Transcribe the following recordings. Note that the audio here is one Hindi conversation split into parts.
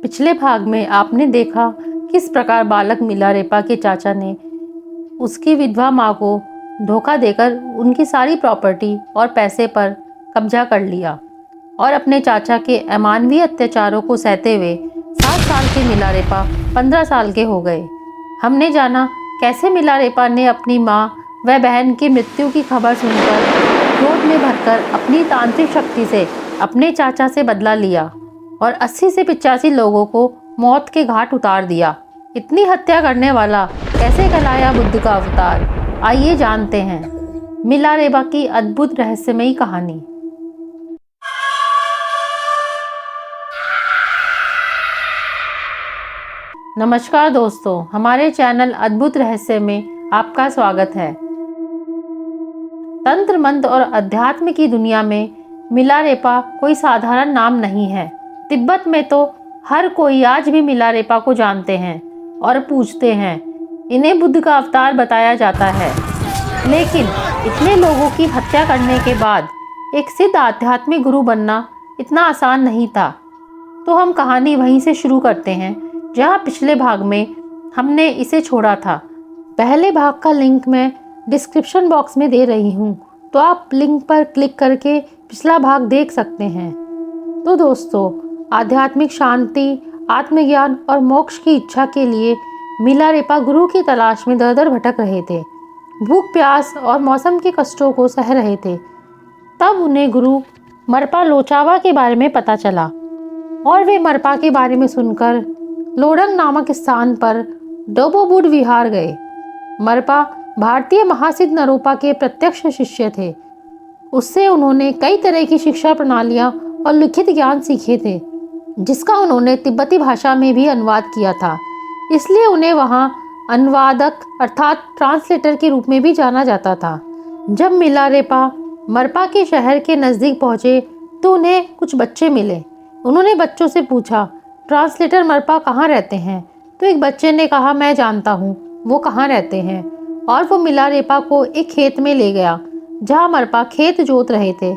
पिछले भाग में आपने देखा किस प्रकार बालक मिलारेपा के चाचा ने उसकी विधवा माँ को धोखा देकर उनकी सारी प्रॉपर्टी और पैसे पर कब्जा कर लिया और अपने चाचा के अमानवीय अत्याचारों को सहते हुए 7 साल के मिलारेपा 15 साल के हो गए। हमने जाना कैसे मिलारेपा ने अपनी माँ व बहन की मृत्यु की खबर सुनकर क्रोध में भरकर अपनी तांत्रिक शक्ति से अपने चाचा से बदला लिया और 80 से 85 लोगों को मौत के घाट उतार दिया। इतनी हत्या करने वाला कैसे कहलाया बुद्ध का अवतार? आइए जानते हैं मिलारेपा की अद्भुत रहस्यमयी कहानी। नमस्कार दोस्तों, हमारे चैनल अद्भुत रहस्य में आपका स्वागत है। तंत्र मंत्र और अध्यात्म की दुनिया में मिलारेपा कोई साधारण नाम नहीं है। तिब्बत में तो हर कोई आज भी मिलारेपा को जानते हैं और पूछते हैं। इन्हें बुद्ध का अवतार बताया जाता है, लेकिन इतने लोगों की हत्या करने के बाद एक सिद्ध आध्यात्मिक गुरु बनना इतना आसान नहीं था। तो हम कहानी वहीं से शुरू करते हैं जहाँ पिछले भाग में हमने इसे छोड़ा था। पहले भाग का लिंक मैं डिस्क्रिप्शन बॉक्स में दे रही हूँ, तो आप लिंक पर क्लिक करके पिछला भाग देख सकते हैं। तो दोस्तों, आध्यात्मिक शांति, आत्मज्ञान और मोक्ष की इच्छा के लिए मिलारेपा गुरु की तलाश में दर-दर भटक रहे थे। भूख प्यास और मौसम के कष्टों को सह रहे थे। तब उन्हें गुरु मरपा लोचावा के बारे में पता चला और वे मरपा के बारे में सुनकर लोडंग नामक स्थान पर डोबोबुड विहार गए। मरपा भारतीय महासिद्ध नरोपा के प्रत्यक्ष शिष्य थे। उससे उन्होंने कई तरह की शिक्षा प्रणालियां और लिखित ज्ञान सीखे थे, जिसका उन्होंने तिब्बती भाषा में भी अनुवाद किया था। इसलिए उन्हें वहां अनुवादक अर्थात ट्रांसलेटर के रूप में भी जाना जाता था। जब मिलारेपा मरपा के शहर के नज़दीक पहुंचे तो उन्हें कुछ बच्चे मिले। उन्होंने बच्चों से पूछा, ट्रांसलेटर मरपा कहाँ रहते हैं? तो एक बच्चे ने कहा, मैं जानता हूँ वो कहाँ रहते हैं। और वो मिलारेपा को एक खेत में ले गया जहाँ मरपा खेत जोत रहे थे।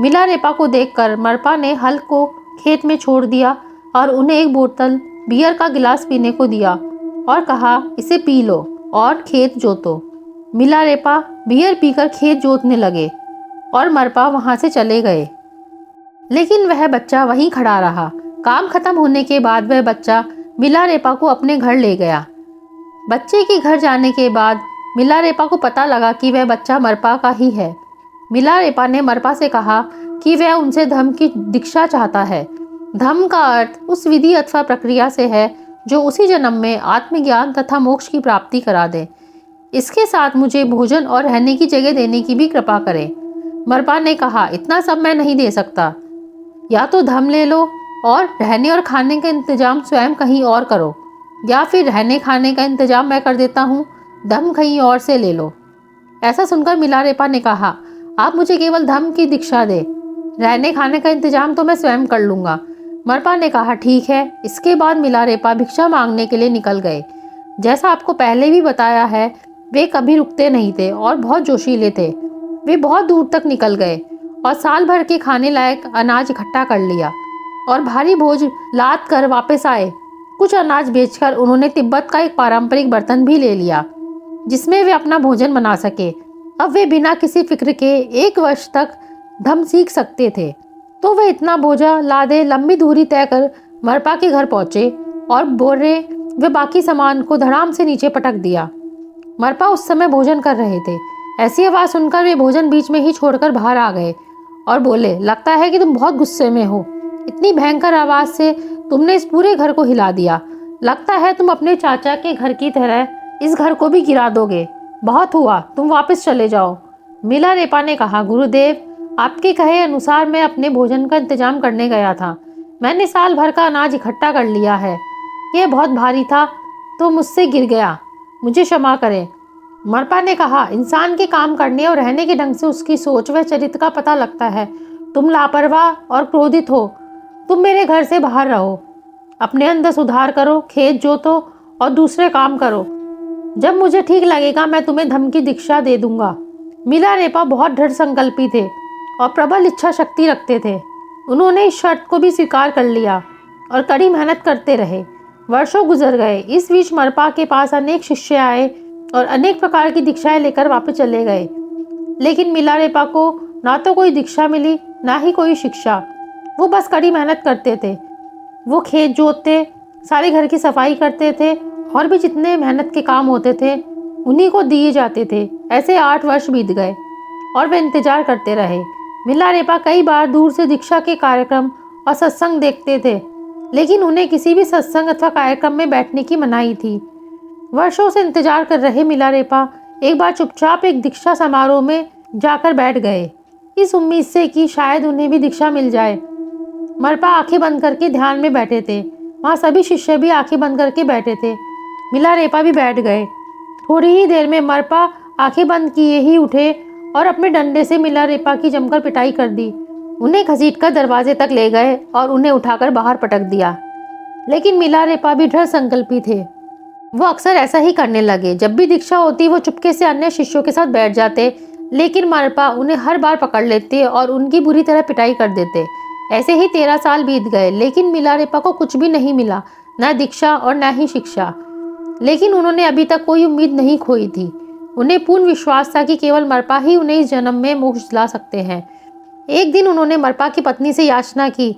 मिलारेपा को देखकर मरपा ने हल को खेत में छोड़ दिया और उन्हें एक बोतल बियर का गिलास पीने को दिया और कहा, इसे पी लो और खेत जोतो। मिलारेपा बियर पीकर खेत जोतने लगे और मरपा वहाँ से चले गए, लेकिन वह बच्चा वहीं खड़ा रहा। काम खत्म होने के बाद वह बच्चा मिलारेपा को अपने घर ले गया। बच्चे के घर जाने के बाद मिलारेपा को पता लगा कि वह बच्चा मरपा का ही है। मिलारेपा ने मरपा से कहा कि वह उनसे धम्म की दीक्षा चाहता है। धम्म का अर्थ उस विधि अथवा प्रक्रिया से है जो उसी जन्म में आत्मज्ञान तथा मोक्ष की प्राप्ति करा दे। इसके साथ मुझे भोजन और रहने की जगह देने की भी कृपा करें। मरपा ने कहा, इतना सब मैं नहीं दे सकता। या तो धम्म ले लो और रहने और खाने का इंतजाम स्वयं कहीं और करो, या फिर रहने खाने का इंतजाम मैं कर देता हूँ, धम्म कहीं और से ले लो। ऐसा सुनकर मिलारेपा ने कहा, आप मुझे केवल धम्म की दीक्षा दे, रहने खाने का इंतजाम तो मैं स्वयं कर लूँगा। मरपा ने कहा, ठीक है। इसके बाद मिलारेपा भिक्षा मांगने के लिए निकल गए। जैसा आपको पहले भी बताया है, वे कभी रुकते नहीं थे और बहुत जोशीले थे। वे बहुत दूर तक निकल गए और साल भर के खाने लायक अनाज इकट्ठा कर लिया और भारी बोझ लाद कर वापस आए। कुछ अनाज बेचकर उन्होंने तिब्बत का एक पारंपरिक बर्तन भी ले लिया जिसमें वे अपना भोजन बना सके। अब वे बिना किसी फिक्र के 1 वर्ष तक धम्म सीख सकते थे। तो वे इतना बोझा लादे लंबी दूरी तय कर मरपा के घर पहुंचे और बोरे व बाकी सामान को धड़ाम से नीचे पटक दिया। मरपा उस समय भोजन कर रहे थे। ऐसी आवाज़ सुनकर वे भोजन बीच में ही छोड़कर बाहर आ गए और बोले, लगता है कि तुम बहुत गुस्से में हो। इतनी भयंकर आवाज़ से तुमने इस पूरे घर को हिला दिया। लगता है तुम अपने चाचा के घर की तरह इस घर को भी गिरा दोगे। बहुत हुआ, तुम वापस चले जाओ। मिलारेपा ने कहा, गुरुदेव, आपके कहे अनुसार मैं अपने भोजन का इंतजाम करने गया था। मैंने साल भर का अनाज इकट्ठा कर लिया है। यह बहुत भारी था तो मुझसे गिर गया, मुझे क्षमा करें। मरपा ने कहा, इंसान के काम करने और रहने के ढंग से उसकी सोच व चरित्र का पता लगता है। तुम लापरवाह और क्रोधित हो। तुम मेरे घर से बाहर रहो, अपने अंदर सुधार करो, खेत जोतो और दूसरे काम करो। जब मुझे ठीक लगेगा मैं तुम्हें धम्म की दीक्षा दे दूंगा। मिलारेपा बहुत दृढ़ संकल्पी थे और प्रबल इच्छा शक्ति रखते थे। उन्होंने इस शर्त को भी स्वीकार कर लिया और कड़ी मेहनत करते रहे। वर्षों गुजर गए। इस बीच मरपा के पास अनेक शिष्य आए और अनेक प्रकार की दीक्षाएं लेकर वापस चले गए, लेकिन मिलारेपा को ना तो कोई दीक्षा मिली ना ही कोई शिक्षा। वो बस कड़ी मेहनत करते थे। वो खेत जोतते, सारे घर की सफाई करते थे और भी जितने मेहनत के काम होते थे उन्हीं को दिए जाते थे। ऐसे 8 वर्ष बीत गए और वे इंतजार करते रहे। मिलारेपा कई बार दूर से दीक्षा के कार्यक्रम और सत्संग देखते थे, लेकिन उन्हें किसी भी सत्संग अथवा कार्यक्रम में बैठने की मनाही थी। वर्षों से इंतजार कर रहे मिलारेपा एक बार चुपचाप एक दीक्षा समारोह में जाकर बैठ गए, इस उम्मीद से कि शायद उन्हें भी दीक्षा मिल जाए। मरपा आंखें बंद करके ध्यान में बैठे थे। वहाँ सभी शिष्य भी आंखें बंद करके बैठे थे। मिलारेपा भी बैठ गए। थोड़ी ही देर में मरपा आंखें बंद किए ही उठे और अपने डंडे से मिलारेपा की जमकर पिटाई कर दी। उन्हें घसीटकर दरवाजे तक ले गए और उन्हें उठाकर बाहर पटक दिया। लेकिन मिलारेपा भी दृढ़ संकल्पी थे। वो अक्सर ऐसा ही करने लगे। जब भी दीक्षा होती वो चुपके से अन्य शिष्यों के साथ बैठ जाते, लेकिन मरपा उन्हें हर बार पकड़ लेते और उनकी बुरी तरह पिटाई कर देते। ऐसे ही 13 साल बीत गए, लेकिन मिलारेपा को कुछ भी नहीं मिला, न दीक्षा और न ही शिक्षा। लेकिन उन्होंने अभी तक कोई उम्मीद नहीं खोई थी। उन्हें पूर्ण विश्वास था कि केवल मरपा ही उन्हें इस जन्म में मोक्ष दिला सकते हैं। एक दिन उन्होंने मरपा की पत्नी से याचना की।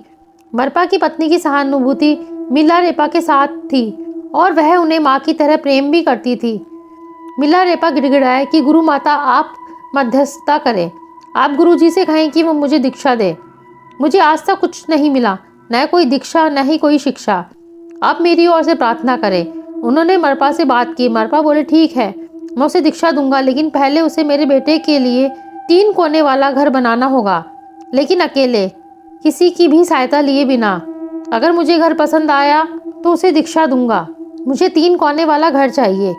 मरपा की पत्नी की सहानुभूति मिलारेपा के साथ थी और वह उन्हें माँ की तरह प्रेम भी करती थी। मिलारेपा गिड़गिड़ाए कि गुरु माता आप मध्यस्थता करें, आप गुरुजी से कहें कि वो मुझे दीक्षा दे। मुझे आज तक कुछ नहीं मिला, न कोई दीक्षा न ही कोई शिक्षा। आप मेरी ओर से प्रार्थना करें। उन्होंने मरपा से बात की। मरपा बोले ठीक है, मैं उसे दीक्षा दूंगा, लेकिन पहले उसे मेरे बेटे के लिए 3 कोने वाला घर बनाना होगा, लेकिन अकेले, किसी की भी सहायता लिए बिना। अगर मुझे घर पसंद आया तो उसे दीक्षा दूंगा। मुझे 3 कोने वाला घर चाहिए।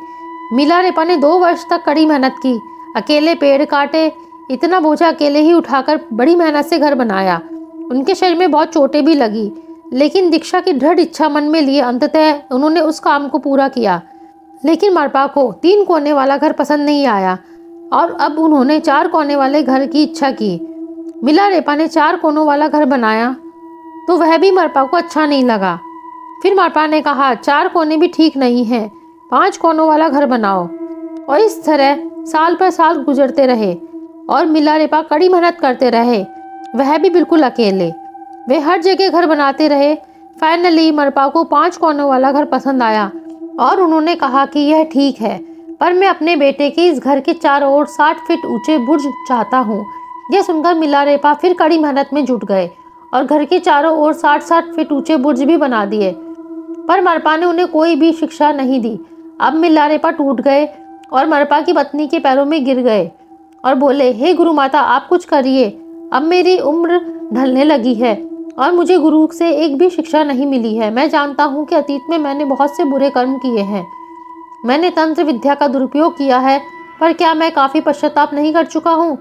मिलारेपा ने 2 वर्ष तक कड़ी मेहनत की, अकेले पेड़ काटे, इतना बोझा अकेले ही उठाकर बड़ी मेहनत से घर बनाया। उनके शरीर में बहुत चोटें भी लगी, लेकिन दीक्षा की दृढ़ इच्छा मन में लिए अंततः उन्होंने उस काम को पूरा किया। लेकिन मरपा को 3 कोने वाला घर पसंद नहीं आया और अब उन्होंने 4 कोने वाले घर की इच्छा की। मिलारेपा ने 4 कोनों वाला घर बनाया तो वह भी मरपा को अच्छा नहीं लगा। फिर मरपा ने कहा 4 कोने भी ठीक नहीं है, 5 कोनों वाला घर बनाओ। और इस तरह साल पर साल गुजरते रहे और मिलारेपा कड़ी मेहनत करते रहे, वह भी बिल्कुल अकेले। वे हर जगह घर बनाते रहे। फाइनली मरपा को 5 कोनों वाला घर पसंद आया और उन्होंने कहा कि यह ठीक है, पर मैं अपने बेटे के इस घर के चारों ओर 60 फीट ऊंचे बुर्ज चाहता हूँ। यह सुनकर मिलारेपा फिर कड़ी मेहनत में जुट गए और घर के चारों ओर 60-60 फीट ऊंचे बुर्ज भी बना दिए, पर मरपा ने उन्हें कोई भी शिक्षा नहीं दी। अब मिलारेपा टूट गए और मरपा की पत्नी के पैरों में गिर गए और बोले, हे गुरु माता आप कुछ करिए, अब मेरी उम्र ढलने लगी है और मुझे गुरु से एक भी शिक्षा नहीं मिली है। मैं जानता हूँ कि अतीत में मैंने बहुत से बुरे कर्म किए हैं, मैंने तंत्र विद्या का दुरुपयोग किया है, पर क्या मैं काफ़ी पश्चाताप नहीं कर चुका हूँ?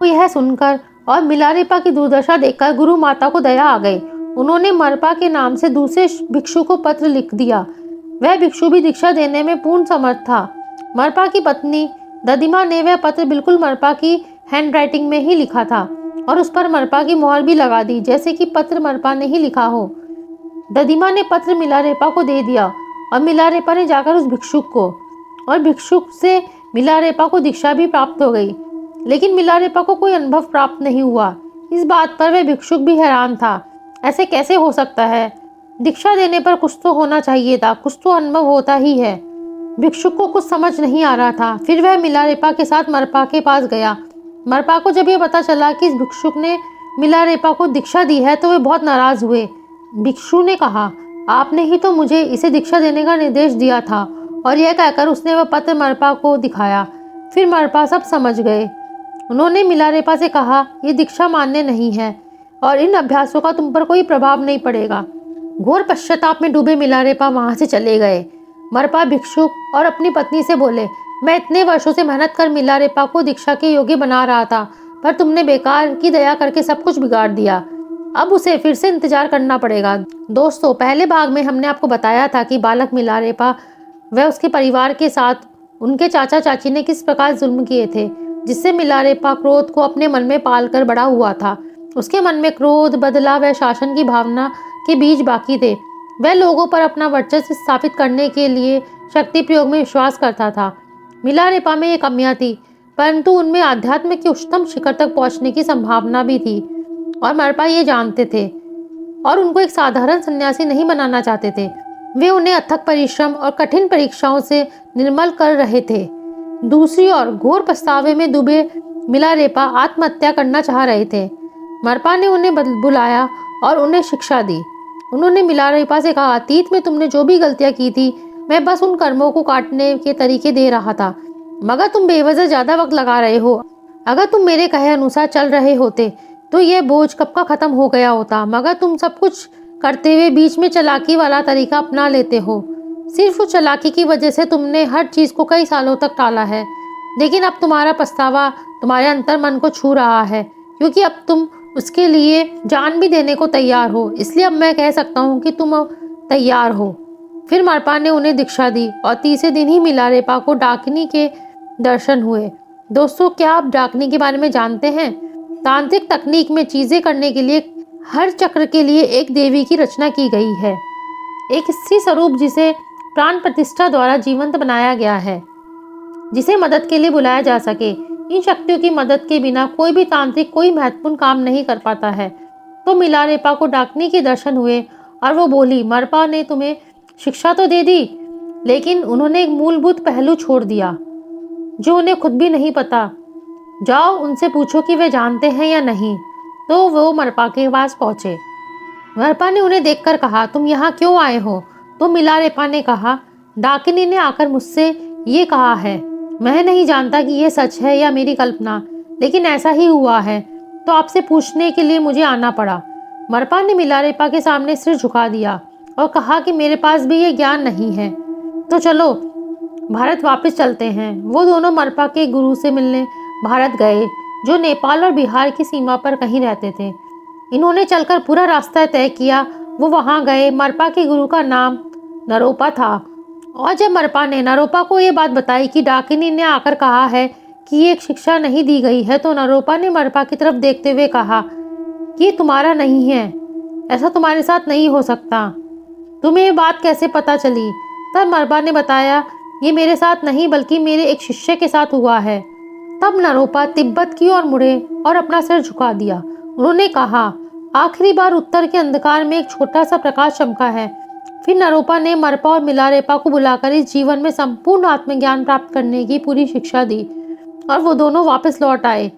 तो यह सुनकर और मिलारेपा की दुर्दशा देखकर गुरु माता को दया आ गई। उन्होंने मरपा के नाम से दूसरे भिक्षु को पत्र लिख दिया। वह भिक्षु भी दीक्षा देने में पूर्ण समर्थ था। मरपा की पत्नी ददिमा ने वह पत्र बिल्कुल मरपा की हैंडराइटिंग में ही लिखा था और उस पर मरपा की मोहर भी लगा दी, जैसे कि पत्र मरपा ने ही लिखा हो। ददिमा ने पत्र मिलारेपा को दे दिया और मिलारेपा ने जाकर उस भिक्षुक को, और भिक्षुक से मिलारेपा को दीक्षा भी प्राप्त हो गई। लेकिन मिलारेपा को कोई अनुभव प्राप्त नहीं हुआ। इस बात पर वह भिक्षुक भी हैरान था। ऐसे कैसे हो सकता है? दीक्षा देने पर कुछ तो होना चाहिए था, कुछ तो अनुभव होता ही है। भिक्षुक को कुछ समझ नहीं आ रहा था। फिर वह मिलारेपा के साथ मरपा के पास गया। मरपा को जब यह पता चला कि इस भिक्षुक ने मिलारेपा को दीक्षा दी है तो वे बहुत नाराज हुए। भिक्षु ने कहा, आपने ही तो मुझे इसे दीक्षा देने का निर्देश दिया था, और यह कहकर उसने वह पत्र मरपा को दिखाया। फिर मरपा सब समझ गए। उन्होंने मिलारेपा से कहा, ये दीक्षा मान्य नहीं है और इन अभ्यासों का तुम पर कोई प्रभाव नहीं पड़ेगा। घोर पश्चाताप में डूबे मिलारेपा वहां से चले गए। मरपा भिक्षुक और अपनी पत्नी से बोले, मैं इतने वर्षों से मेहनत कर मिलारेपा को दीक्षा के योग्य बना रहा था, पर तुमने बेकार की दया करके सब कुछ बिगाड़ दिया। अब उसे फिर से इंतजार करना पड़ेगा। दोस्तों, पहले भाग में हमने आपको बताया था कि बालक मिलारेपा व उसके परिवार के साथ उनके चाचा चाची ने किस प्रकार जुल्म किए थे, जिससे मिलारेपा क्रोध को अपने मन में पाल कर बड़ा हुआ था। उसके मन में क्रोध, बदला व शासन की भावना के बीज बाकी थे। वह लोगों पर अपना वर्चस्व स्थापित करने के लिए शक्ति प्रयोग में विश्वास करता था। मिलारेपा में ये कमियां थी, परंतु उनमें आध्यात्म के उच्चतम शिखर तक पहुंचने की संभावना भी थी और मरपा ये जानते थे और उनको एक साधारण सन्यासी नहीं बनाना चाहते थे। वे उन्हें अथक परिश्रम और कठिन परीक्षाओं से निर्मल कर रहे थे। दूसरी ओर घोर पछतावे में डूबे मिलारेपा आत्महत्या करना चाह रहे थे। मरपा ने उन्हें बुलाया और उन्हें शिक्षा दी। उन्होंने मिलारेपा से कहा, अतीत में तुमने जो भी गलतियां की थी, मैं बस उन कर्मों को काटने के तरीके दे रहा था, मगर तुम बेवजह ज्यादा वक्त लगा रहे हो। अगर तुम मेरे कहे अनुसार चल रहे होते तो यह बोझ कब का खत्म हो गया होता, मगर तुम सब कुछ करते हुए बीच में चालाकी वाला तरीका अपना लेते हो। सिर्फ उस चालाकी की वजह से तुमने हर चीज को कई सालों तक टाला है, लेकिन अब तुम्हारा पछतावा तुम्हारे अंतर मन को छू रहा है, क्योंकि अब तुम उसके लिए जान भी देने को तैयार हो। इसलिए अब मैं कह सकता हूँ कि तुम तैयार हो। फिर मरपा ने उन्हें दीक्षा दी और तीसरे दिन ही मिलारेपा को डाकिनी के दर्शन हुए। दोस्तों, क्या आप डाकिनी के बारे में जानते हैं? तांत्रिक तकनीक में चीजें करने के लिए हर चक्र के लिए एक देवी की रचना की गई है, एक स्त्री स्वरूप जिसे प्राण प्रतिष्ठा द्वारा जीवंत बनाया गया है, जिसे मदद के लिए बुलाया जा सके। इन शक्तियों की मदद के बिना कोई भी तांत्रिक कोई महत्वपूर्ण काम नहीं कर पाता है। तो मिलारेपा को डाकिनी के दर्शन हुए और वो बोली, मरपा ने तुम्हें शिक्षा तो दे दी, लेकिन उन्होंने एक मूलभूत पहलू छोड़ दिया जो उन्हें खुद भी नहीं पता। जाओ उनसे पूछो कि वे जानते हैं या नहीं। तो वो मरपा के पास पहुंचे। मरपा ने उन्हें देखकर कहा, तुम यहाँ क्यों आए हो? तो मिलारेपा ने कहा, डाकिनी ने आकर मुझसे ये कहा है। मैं नहीं जानता कि यह सच है या मेरी कल्पना, लेकिन ऐसा ही हुआ है, तो आपसे पूछने के लिए मुझे आना पड़ा। मरपा ने मिलारेपा के सामने सिर झुका दिया और कहा कि मेरे पास भी ये ज्ञान नहीं है, तो चलो भारत वापस चलते हैं। वो दोनों मरपा के गुरु से मिलने भारत गए, जो नेपाल और बिहार की सीमा पर कहीं रहते थे। इन्होंने चलकर पूरा रास्ता तय किया। वो वहां गए। मरपा के गुरु का नाम नरोपा था, और जब मरपा ने नरोपा को ये बात बताई कि डाकिनी ने आकर कहा है कि एक शिक्षा नहीं दी गई है, तो नरोपा ने मरपा की तरफ देखते हुए कहा कि तुम्हारा नहीं है, ऐसा तुम्हारे साथ नहीं हो सकता। तुम्हें ये बात कैसे पता चली? तब मरपा ने बताया, ये मेरे साथ नहीं बल्कि मेरे एक शिष्य के साथ हुआ है। तब नरोपा तिब्बत की ओर मुड़े और अपना सिर झुका दिया। उन्होंने कहा, आखिरी बार उत्तर के अंधकार में एक छोटा सा प्रकाश चमका है। फिर नरोपा ने मरपा और मिलारेपा को बुलाकर इस जीवन में संपूर्ण आत्मज्ञान प्राप्त करने की पूरी शिक्षा दी और वो दोनों वापस लौट आए।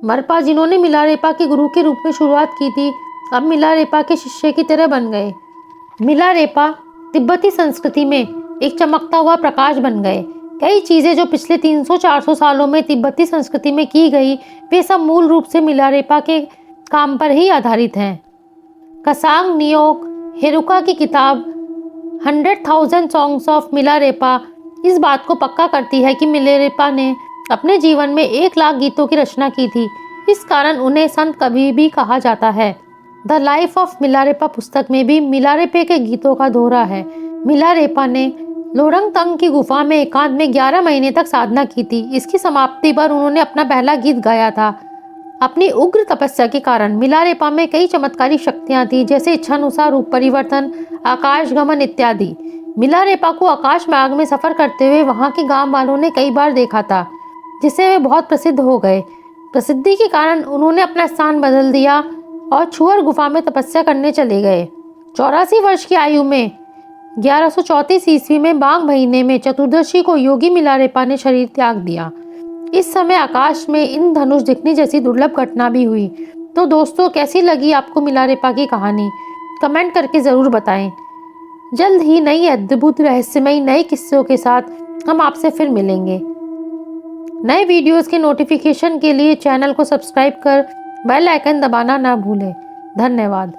मरपा, जिन्होंने मिलारेपा के गुरु के रूप में शुरुआत की थी, अब मिलारेपा के शिष्य की तरह बन गए। मिलारेपा तिब्बती संस्कृति में एक चमकता हुआ प्रकाश बन गए। कई चीजें जो पिछले 300-400 सालों में तिब्बती संस्कृति में की गई, वे सब मूल रूप से मिलारेपा के काम पर ही आधारित हैं। कसांग नियोक हेरुका की किताब 100,000 सॉन्ग्स ऑफ मिलारेपा इस बात को पक्का करती है कि मिलारेपा ने अपने जीवन में 1 लाख गीतों की रचना की थी। इस कारण उन्हें संत कवि भी कहा जाता है। द लाइफ ऑफ मिलारेपा पुस्तक में भी मिलारेपा के गीतों का दोहरा है। मिलारेपा ने लोरंगतंग की गुफा में एकांत में 11 महीने तक साधना की थी। इसकी समाप्ति पर उन्होंने अपना पहला गीत गाया था। अपनी उग्र तपस्या के कारण मिलारेपा में कई चमत्कारी शक्तियां थी, जैसे इच्छानुसार रूप परिवर्तन, आकाश गमन इत्यादि। मिलारेपा को आकाश मार्ग में सफर करते हुए वहां के गांव वालों ने कई बार देखा था, जिससे वे बहुत प्रसिद्ध हो गए। प्रसिद्धि के कारण उन्होंने अपना स्थान बदल दिया और छुअर गुफा में तपस्या करने चले गए। 84 वर्ष की आयु में 1134 ईस्वी में माघ महीने में चतुर्दशी को योगी मिलारेपा ने शरीर त्याग दिया। इस समय आकाश में इंद्रधनुष दिखने जैसी दुर्लभ घटना भी हुई। तो दोस्तों, कैसी लगी आपको मिलारेपा की कहानी? कमेंट करके ज़रूर बताएं। जल्द ही नई अद्भुत रहस्यमयी नए किस्सों के साथ हम आपसे फिर मिलेंगे। नए वीडियोस के नोटिफिकेशन के लिए चैनल को सब्सक्राइब कर बेल आइकन दबाना ना भूलें। धन्यवाद।